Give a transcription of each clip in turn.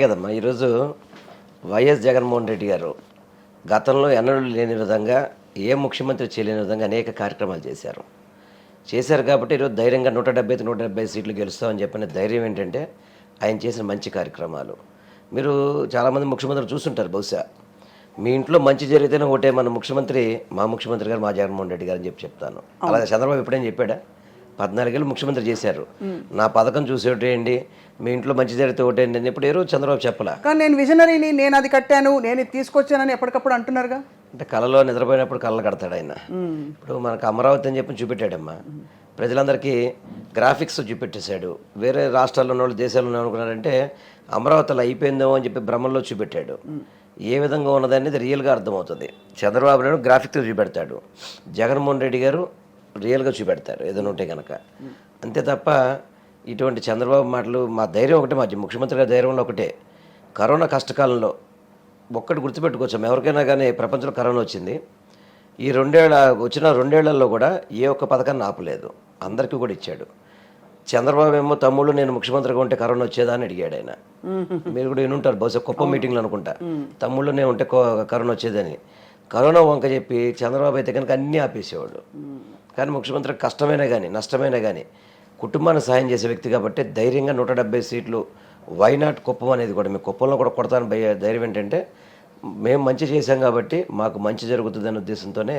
కదమ్మా. ఈరోజు వైఎస్ జగన్మోహన్ రెడ్డి గారు గతంలో ఎన్నడూ లేని విధంగా ఏ ముఖ్యమంత్రి చేయలేని విధంగా అనేక కార్యక్రమాలు చేశారు కాబట్టి ఈరోజు ధైర్యంగా 170 సీట్లు గెలుస్తామని చెప్పిన ధైర్యం ఏంటంటే ఆయన చేసిన మంచి కార్యక్రమాలు. మీరు చాలామంది ముఖ్యమంత్రులు చూస్తుంటారు, బహుశా మీ ఇంట్లో మంచి జరిగితేనే ఒకటే మన ముఖ్యమంత్రి, మా ముఖ్యమంత్రి గారు మా జగన్మోహన్ రెడ్డి గారు అని చెప్తాను. అలాగే చంద్రబాబు ఎప్పుడైనా చెప్పాడా? 14 ఏళ్ళు ముఖ్యమంత్రి చేశారు, నా పథకం చూసి ఒకటేయండి, మీ ఇంట్లో మంచి జరిగితే ఒకటేయండి అని ఇప్పుడు ఏ రోజు చంద్రబాబు చెప్పలా. కానీ నేను విజనరీని, నేను అది కట్టాను, నేను ఇది తీసుకొచ్చానని ఎప్పటికప్పుడు అంటున్నారుగా. అంటే కళలో నిద్రపోయినప్పుడు కళ్ళ కడతాడు ఆయన. ఇప్పుడు మనకు అమరావతి అని చెప్పి చూపెట్టాడమ్మా, ప్రజలందరికీ గ్రాఫిక్స్ చూపెట్టేశాడు. వేరే రాష్ట్రాల్లో ఉన్న వాళ్ళు, దేశాల్లో అనుకున్నారంటే అమరావతిలో అయిపోయిందేమో అని చెప్పి భ్రమంలో చూపెట్టాడు. ఏ విధంగా ఉన్నదనేది రియల్గా అర్థమవుతుంది. చంద్రబాబు నాయుడు గ్రాఫిక్స్ చూపెడతాడు, జగన్మోహన్ రెడ్డి గారు రియల్గా చూపెడతారు ఏదైనా ఉంటే కనుక. అంతే తప్ప ఇటువంటి చంద్రబాబు మాటలు, మా ధైర్యం ఒకటే, మా ముఖ్యమంత్రి గారి ధైర్యంలో ఒకటే, కరోనా కష్టకాలంలో ఒక్కటి గుర్తుపెట్టుకోవచ్చు, ఎవరికైనా కానీ ప్రపంచంలో కరోనా వచ్చింది, ఈ వచ్చిన రెండేళ్లలో కూడా ఏ ఒక్క పథకాన్ని ఆపలేదు, అందరికీ కూడా ఇచ్చాడు. చంద్రబాబు ఏమో తమ్ముళ్ళు నేను ముఖ్యమంత్రిగా ఉంటే కరోనా వచ్చేదా అని అడిగాడు ఆయన. మీరు కూడా వినుంటారు బహుశా, కుప్పం మీటింగ్లో అనుకుంటా, తమ్ముళ్ళు నేను ఉంటే కరోనా వచ్చేదని. కరోనా వంక చెప్పి చంద్రబాబు అయితే కనుక అన్నీ ఆపేసేవాడు. కానీ ముఖ్యమంత్రి కష్టమైనా కానీ నష్టమైనా కానీ కుటుంబాన్ని సాయం చేసే వ్యక్తి కాబట్టి ధైర్యంగా 170 సీట్లు, వైనాట్ కుప్పం అనేది కూడా, మీ కుప్పంలో కూడా కొడతాను ధైర్యం ఏంటంటే మేము మంచి చేశాం కాబట్టి మాకు మంచి జరుగుతుందనే ఉద్దేశంతోనే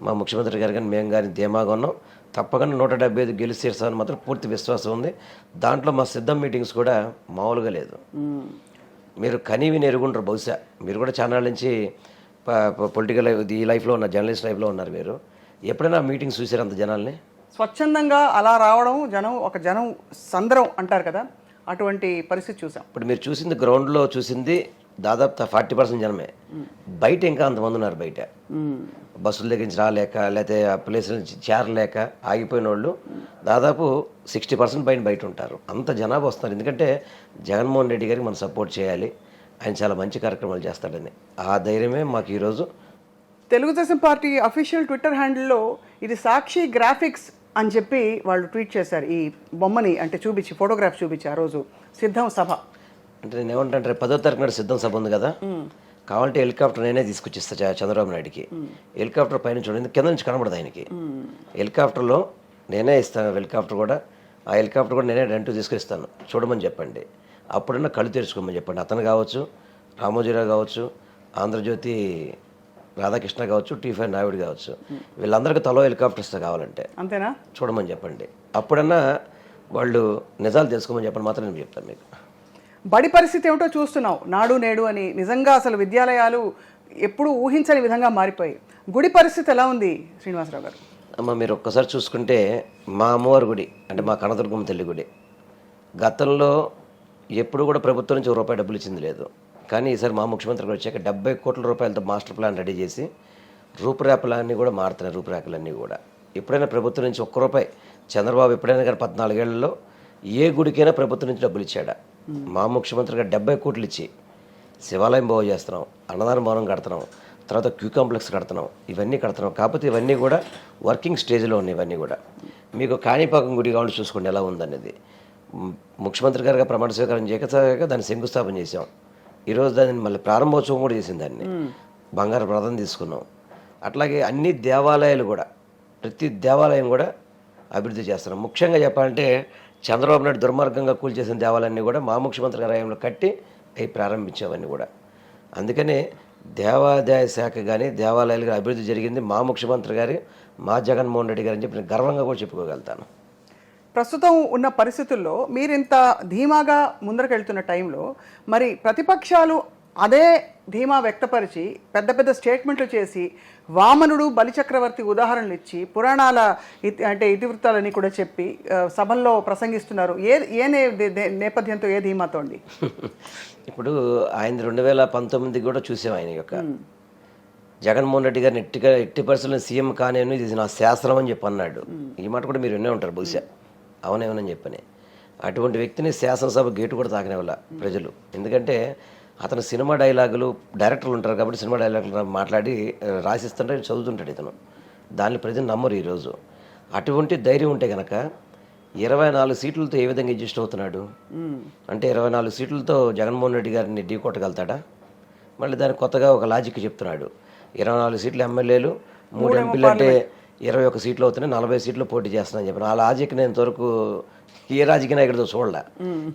మా ముఖ్యమంత్రి గారు కానీ మేము కానీ ధీమాగా ఉన్నాం. తప్పకుండా 175 గెలిచి తీర్చాలని మాత్రం పూర్తి విశ్వాసం ఉంది. దాంట్లో మా సిద్ధం మీటింగ్స్ కూడా మామూలుగా లేదు. మీరు కనీవిని ఎరుగుంటారు, బహుశా మీరు కూడా చాలా నుంచి పొలిటికల్ ఈ లైఫ్లో ఉన్న జర్నలిస్ట్ లైఫ్లో ఉన్నారు. మీరు ఎప్పుడైనా మీటింగ్స్ చూసారు అంత జనాల్ని? స్వచ్ఛందంగా అలా రావడం, జనం సందరం అంటారు కదా, అటువంటి పరిస్థితి చూసాం. ఇప్పుడు మీరు చూసింది గ్రౌండ్లో చూసింది దాదాపు 40% జనమే. బయట ఇంకా అంతమంది ఉన్నారు. బయట బస్సుల దగ్గర నుంచి రాలేక, లేకపోతే ఆ ప్లేస్ నుంచి చేరలేక ఆగిపోయిన వాళ్ళు దాదాపు 60% పైన బయట ఉంటారు. అంత జనాభా వస్తున్నారు. ఎందుకంటే జగన్మోహన్ రెడ్డి గారికి మనం సపోర్ట్ చేయాలి, ఆయన చాలా మంచి కార్యక్రమాలు చేస్తాడని ఆ ధైర్యమే మాకు ఈరోజు. తెలుగుదేశం పార్టీ అఫీషియల్ ట్విట్టర్ హ్యాండిల్లో ఇది సాక్షి గ్రాఫిక్స్ అని చెప్పి వాళ్ళు ట్వీట్ చేశారు. ఈ బొమ్మని అంటే చూపించి, ఫోటోగ్రాఫ్ చూపించి, ఆ రోజు సిద్ధం సభ అంటే నేను ఏమంటే 10వ తారీఖు నాడు సిద్ధం సభ ఉంది కదా, కావాలంటే హెలికాప్టర్ నేనే తీసుకొచ్చిస్తా చంద్రబాబు నాయుడికి. హెలికాప్టర్ పైన చూడండి, కింద నుంచి కనబడదు ఆయనకి. హెలికాప్టర్లో నేనే ఇస్తాను, హెలికాప్టర్ కూడా, ఆ హెలికాప్టర్ కూడా నేనే రెంట్ తీసుకొస్తాను, చూడమని చెప్పండి. అప్పుడన్నా కళ్ళు తెరుచుకోమని చెప్పండి. అతను కావచ్చు, రామోజీరావు కావచ్చు, ఆంధ్రజ్యోతి రాధాకృష్ణ కావచ్చు, టీ5 నాయుడు కావచ్చు, వీళ్ళందరికీ తలో హెలికాప్టర్స్ కావాలంటే అంతేనా చూడమని చెప్పండి. అప్పుడన్నా వాళ్ళు నిజాలు తెలుసుకోమని చెప్పండి, మాత్రం నేను చెప్తాను మీకు. బడి పరిస్థితి ఏమిటో చూస్తున్నావు, నాడు నేడు అని. నిజంగా అసలు విద్యాలయాలు ఎప్పుడు ఊహించని విధంగా మారిపోయాయి. గుడి పరిస్థితి ఎలా ఉంది శ్రీనివాసరావు గారు? అమ్మ, మీరు ఒక్కసారి చూసుకుంటే మా అమ్మవారి గుడి అంటే మా కనదుర్గమ్మ తల్లి గుడి గతంలో ఎప్పుడు కూడా ప్రభుత్వం నుంచి ₹1 డబ్బులు ఇచ్చింది లేదు. కానీ ఈసారి మా ముఖ్యమంత్రి గారు వచ్చాక 70 కోట్ల రూపాయలతో మాస్టర్ ప్లాన్ రెడీ చేసి రూపురేఖలన్నీ కూడా మారుతున్నాయి. రూపురేఖలన్నీ కూడా ఎప్పుడైనా ప్రభుత్వం నుంచి ₹1 చంద్రబాబు ఎప్పుడైనా కానీ 14 ఏళ్లలో ఏ గుడికైనా ప్రభుత్వం నుంచి డబ్బులు ఇచ్చాడా? మా ముఖ్యమంత్రి గారు 70 కోట్లు ఇచ్చి శివాలయం బాగు చేస్తున్నాం, అన్నదాన భవనం కడుతున్నాం, తర్వాత క్యూ కాంప్లెక్స్ కడుతున్నాం, ఇవన్నీ కడుతున్నాం. కాకపోతే ఇవన్నీ కూడా వర్కింగ్ స్టేజ్లో ఉన్నాయి. ఇవన్నీ కూడా మీకు కాణిపాకం గుడి కావాలి చూసుకోండి ఎలా ఉందనేది. ముఖ్యమంత్రి గారుగా ప్రమాణ స్వీకారం చేయక దాన్ని శంకుస్థాపన చేసాం. ఈరోజు దాన్ని మళ్ళీ ప్రారంభోత్సవం కూడా చేసింది. దాన్ని బంగారు రథం తీసుకున్నాం. అట్లాగే అన్ని దేవాలయాలు కూడా, ప్రతి దేవాలయం కూడా అభివృద్ధి చేస్తున్నాం. ముఖ్యంగా చెప్పాలంటే చంద్రబాబు నాయుడు దుర్మార్గంగా కూల్చేసిన దేవాలయాన్ని కూడా మా ముఖ్యమంత్రి గారి హయాంలో కట్టి అవి ప్రారంభించామని కూడా. అందుకనే దేవాదాయ శాఖ కానీ దేవాలయాలు కానీ అభివృద్ధి జరిగింది మా ముఖ్యమంత్రి గారి, మా జగన్మోహన్ రెడ్డి గారు అని చెప్పి నేను గర్వంగా కూడా చెప్పుకోగలుగుతాను. ప్రస్తుతం ఉన్న పరిస్థితుల్లో మీరు ఇంత ధీమాగా ముందరకెళ్తున్న టైంలో మరి ప్రతిపక్షాలు అదే ధీమా వ్యక్తపరిచి పెద్ద పెద్ద స్టేట్మెంట్లు చేసి వామనుడు బలిచక్రవర్తి ఉదాహరణలు ఇచ్చి పురాణాల అంటే ఇతివృత్తాలని కూడా చెప్పి సభల్లో ప్రసంగిస్తున్నారు. ఏ నేపథ్యంతో, ఏ ధీమాతో అండి? ఇప్పుడు ఆయన 2019 కూడా చూసాం. ఆయన యొక్క జగన్మోహన్ రెడ్డి గారిని ఎట్టి పరిస్థితుల్లో సీఎం కానేను, ఇది నా శాసనం అని చెప్పి అన్నాడు. ఈ మాట కూడా మీరు వినే ఉంటారు బహుశా, అవునేమని చెప్పని. అటువంటి వ్యక్తిని శాసనసభ గేటు కూడా తాకనివ్వాల ప్రజలు. ఎందుకంటే అతను సినిమా డైలాగులు, డైరెక్టర్లు ఉంటారు కాబట్టి సినిమా డైలాగులు మాట్లాడి రాసిస్తుంటే చదువుతుంటాడు ఇతను. దాన్ని ప్రజలు నమ్మరు ఈరోజు. అటువంటి ధైర్యం ఉంటే కనుక 24 సీట్లతో ఏ విధంగా అడ్జస్ట్ అవుతున్నాడు? అంటే 24 సీట్లతో జగన్మోహన్ రెడ్డి గారిని ఢీ కొట్టగలుగుతాడా? మళ్ళీ దానికి కొత్తగా ఒక లాజిక్ చెప్తున్నాడు. 24 సీట్లు ఎమ్మెల్యేలు, 3 ఎంపీలు అంటే 21 సీట్లు అవుతున్నాయి, 40 సీట్లు పోటీ చేస్తున్నాను చెప్పిన ఆ లాజిక్ నేను ఇంతవరకు ఏ రాజకీయ నాయకుడితో చూడలే.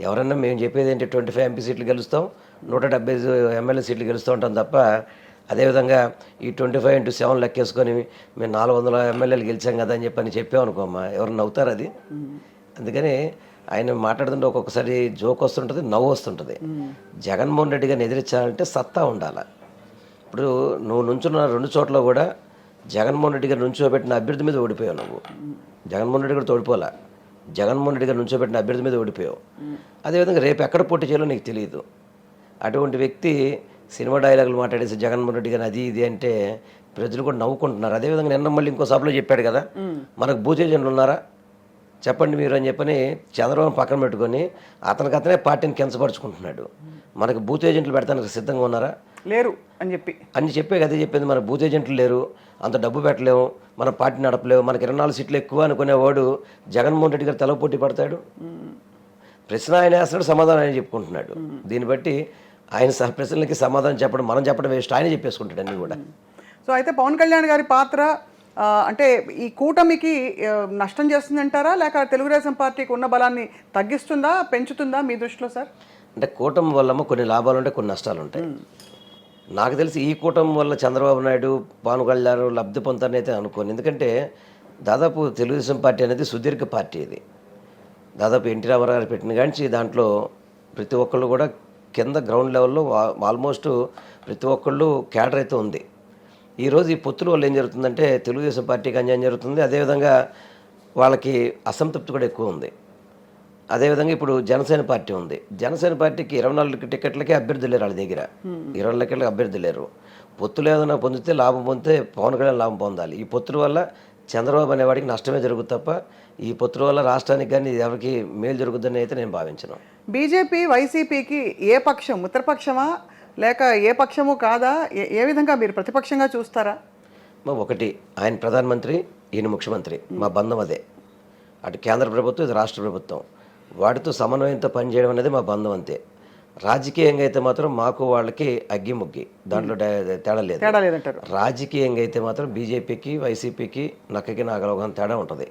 ఎవరన్నా మేము చెప్పేది ఏంటి 25 ఎంపీ సీట్లు గెలుస్తాం, 175 ఎమ్మెల్యే సీట్లు గెలుస్తూ ఉంటాం తప్ప అదేవిధంగా ఈ 25x7 లెక్కేసుకొని మేము 400 ఎమ్మెల్యేలు గెలిచాం కదా అని చెప్పని చెప్పామనుకోమ్మా, ఎవరు నవ్వుతారు అది? అందుకని ఆయన మాట్లాడుతుంటే ఒక్కొక్కసారి జోక్ వస్తుంటుంది, నవ్వు వస్తుంటుంది. జగన్మోహన్ రెడ్డి గారిని ఎదిరించాలంటే సత్తా ఉండాలి. ఇప్పుడు నువ్వు నుంచున్న 2 చోట్ల కూడా జగన్మోహన్ రెడ్డి గారు నుంచోబెట్టిన అభ్యర్థి మీద ఓడిపోయావు. నువ్వు జగన్మోహన్ రెడ్డి గారు తోడిపోలా, జగన్మోహన్ రెడ్డి గారు నుంచోబెట్టిన అభ్యర్థి మీద ఓడిపోయావు. అదేవిధంగా రేపు ఎక్కడ పోటీ చేయాలో నీకు తెలియదు. అటువంటి వ్యక్తి సినిమా డైలాగులు మాట్లాడేసి జగన్మోహన్ రెడ్డి గారు అది ఇది అంటే ప్రజలు కూడా నవ్వుకుంటున్నారు. అదేవిధంగా నిన్న మళ్ళీ ఇంకో సభలో చెప్పాడు కదా, మనకు బూత్ ఏజెంట్లు ఉన్నారా చెప్పండి మీరు అని చెప్పని చంద్రబాబు పక్కన పెట్టుకొని అతనే పార్టీని కించపరుచుకుంటున్నాడు. మనకు బూత్ ఏజెంట్లు పెడతానికి సిద్ధంగా ఉన్నారా? లేరు అని చెప్పే అదే చెప్పింది. మన బూత్ ఏజెంట్లు లేరు, అంత డబ్బు పెట్టలేము, మన పార్టీ నడపలేము, మనకి 24 సీట్లు ఎక్కువ అనుకునేవాడు జగన్మోహన్ రెడ్డి గారు తల పోటీ పడతాడు? ప్రశ్న ఆయన వేస్తున్నాడు, సమాధానం ఆయన చెప్పుకుంటున్నాడు. దీన్ని బట్టి ఆయన ప్రశ్నలకి సమాధానం చెప్పడం, మనం చెప్పడం వేస్ట్, ఆయన చెప్పేసుకుంటాడు అన్నీ కూడా. సో అయితే పవన్ కళ్యాణ్ గారి పాత్ర అంటే ఈ కూటమికి నష్టం చేస్తుందంటారా, లేక తెలుగుదేశం పార్టీకి ఉన్న బలాన్ని తగ్గిస్తుందా, పెంచుతుందా మీ దృష్టిలో సార్? అంటే కూటమి వల్ల కొన్ని లాభాలు ఉంటాయి, కొన్ని నష్టాలు ఉంటాయి. నాకు తెలిసి ఈ కూటమి వల్ల చంద్రబాబు నాయుడు, పవన్ కళ్యాణ్ లబ్ధి పొందుతారని అయితే అనుకోను. ఎందుకంటే దాదాపు తెలుగుదేశం పార్టీ అనేది సుదీర్ఘ పార్టీ. ఇది దాదాపు ఎన్టీ రామారావు గారు పెట్టిన కానీ దాంట్లో ప్రతి ఒక్కళ్ళు కూడా కింద గ్రౌండ్ లెవెల్లో ఆల్మోస్ట్ ప్రతి ఒక్కళ్ళు క్యాడర్ అయితే ఉంది. ఈరోజు ఈ పొత్తుల వల్ల ఏం జరుగుతుందంటే తెలుగుదేశం పార్టీకి అన్యాయం జరుగుతుంది, అదేవిధంగా వాళ్ళకి అసంతృప్తి కూడా ఎక్కువ ఉంది. అదేవిధంగా ఇప్పుడు జనసేన పార్టీ ఉంది. జనసేన పార్టీకి 24 టికెట్లకే అభ్యర్థులు లేరు వాళ్ళ దగ్గర, 20 టికెట్లకి అభ్యర్థులు లేరు. పొత్తులు ఏదైనా పొందితే లాభం పొందితే పవన్ కళ్యాణ్ లాభం పొందాలి. ఈ పొత్తుల వల్ల చంద్రబాబు అనేవాడికి నష్టమే జరుగుతుంది తప్ప ఈ పొత్తుల వల్ల రాష్ట్రానికి కానీ ఎవరికి మేలు జరుగుతుందని అయితే నేను భావించను. బీజేపీ వైసీపీకి ఏ పక్షం, మిత్రపక్షమా లేక ఏ పక్షము కాదా, ఏ విధంగా మీరు ప్రతిపక్షంగా చూస్తారా? ఒకటి, ఆయన ప్రధానమంత్రి, ఈయన ముఖ్యమంత్రి, మా బంధం అదే. అటు కేంద్ర ప్రభుత్వం, ఇది రాష్ట్ర ప్రభుత్వం, వాటితో సమన్వయంతో పనిచేయడం అనేది మా బంధం అంతే. రాజకీయంగా అయితే మాత్రం మాకు వాళ్ళకి అగ్గి ముగ్గి, దాంట్లో తేడా లేదు. లేదంటారు. రాజకీయంగా అయితే మాత్రం బీజేపీకి వైసీపీకి నక్కకి నాగలోకం తేడా ఉంటుంది.